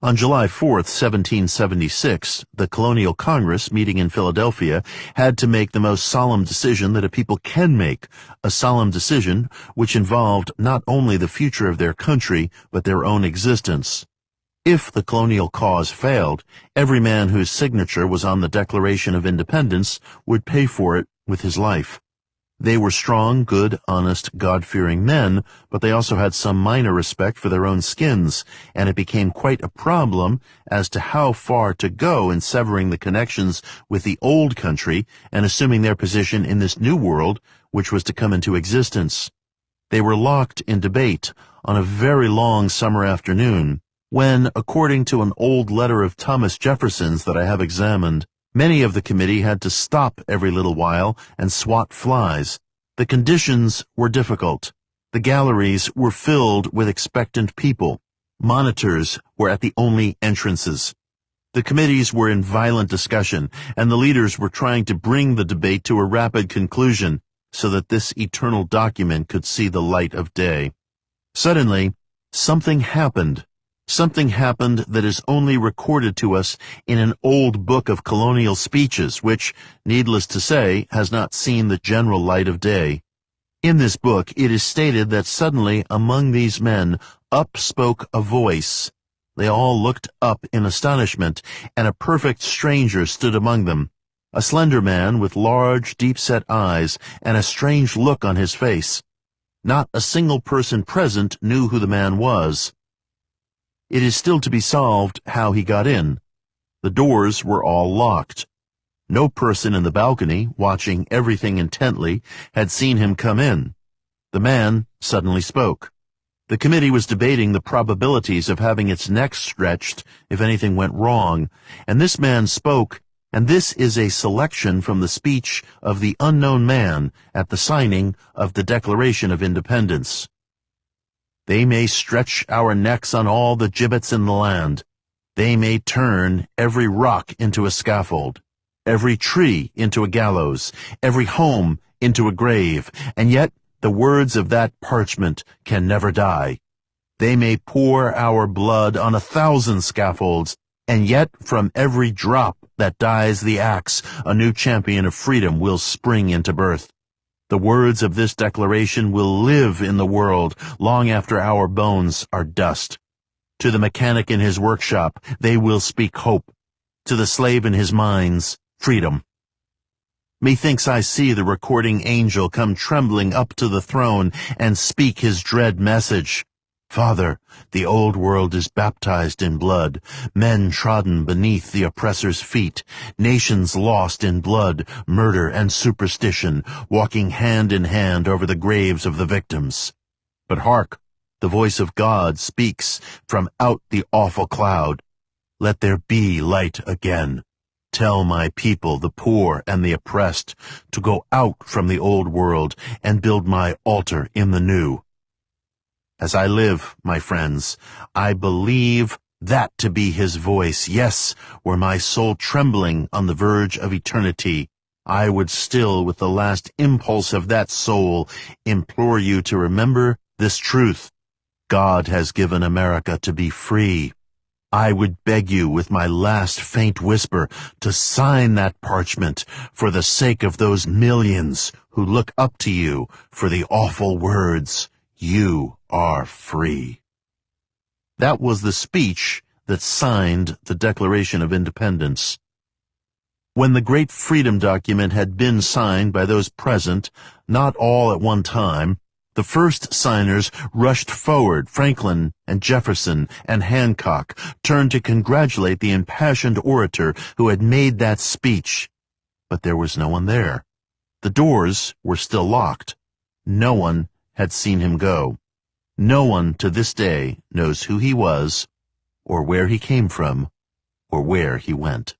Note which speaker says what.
Speaker 1: On July 4th, 1776, the Colonial Congress, meeting in Philadelphia, had to make the most solemn decision that a people can make, a solemn decision which involved not only the future of their country, but their own existence. If the colonial cause failed, every man whose signature was on the Declaration of Independence would pay for it with his life. They were strong, good, honest, God-fearing men, but they also had some minor respect for their own skins, and it became quite a problem as to how far to go in severing the connections with the old country and assuming their position in this new world which was to come into existence. They were locked in debate on a very long summer afternoon, when, according to an old letter of Thomas Jefferson's that I have examined, many of the committee had to stop every little while and swat flies. The conditions were difficult. The galleries were filled with expectant people. Monitors were at the only entrances. The committees were in violent discussion, and the leaders were trying to bring the debate to a rapid conclusion so that this eternal document could see the light of day. Suddenly, something happened. Something happened that is only recorded to us in an old book of colonial speeches, which, needless to say, has not seen the general light of day. In this book, it is stated that suddenly among these men up spoke a voice. They all looked up in astonishment, and a perfect stranger stood among them, a slender man with large, deep-set eyes and a strange look on his face. Not a single person present knew who the man was. It is still to be solved how he got in. The doors were all locked. No person in the balcony, watching everything intently, had seen him come in. The man suddenly spoke. The committee was debating the probabilities of having its neck stretched if anything went wrong, and this man spoke, and this is a selection from the speech of the unknown man at the signing of the Declaration of Independence. They may stretch our necks on all the gibbets in the land. They may turn every rock into a scaffold, every tree into a gallows, every home into a grave, and yet the words of that parchment can never die. They may pour our blood on 1,000 scaffolds, and yet from every drop that dies the axe, a new champion of freedom will spring into birth. The words of this declaration will live in the world long after our bones are dust. To the mechanic in his workshop, they will speak hope. To the slave in his mines, freedom. Methinks I see the recording angel come trembling up to the throne and speak his dread message. Father, the old world is baptized in blood, men trodden beneath the oppressor's feet, nations lost in blood, murder, and superstition, walking hand in hand over the graves of the victims. But hark, the voice of God speaks from out the awful cloud. Let there be light again. Tell my people, the poor and the oppressed, to go out from the old world and build my altar in the new. As I live, my friends, I believe that to be his voice. Yes, were my soul trembling on the verge of eternity, I would still, with the last impulse of that soul, implore you to remember this truth. God has given America to be free. I would beg you with my last faint whisper to sign that parchment for the sake of those millions who look up to you for the awful words, "You are free." That was the speech that signed the Declaration of Independence. When the great freedom document had been signed by those present, not all at one time, the first signers rushed forward. Franklin and Jefferson and Hancock turned to congratulate the impassioned orator who had made that speech. But there was no one there. The doors were still locked. No one had seen him go. No one to this day knows who he was, or where he came from, or where he went.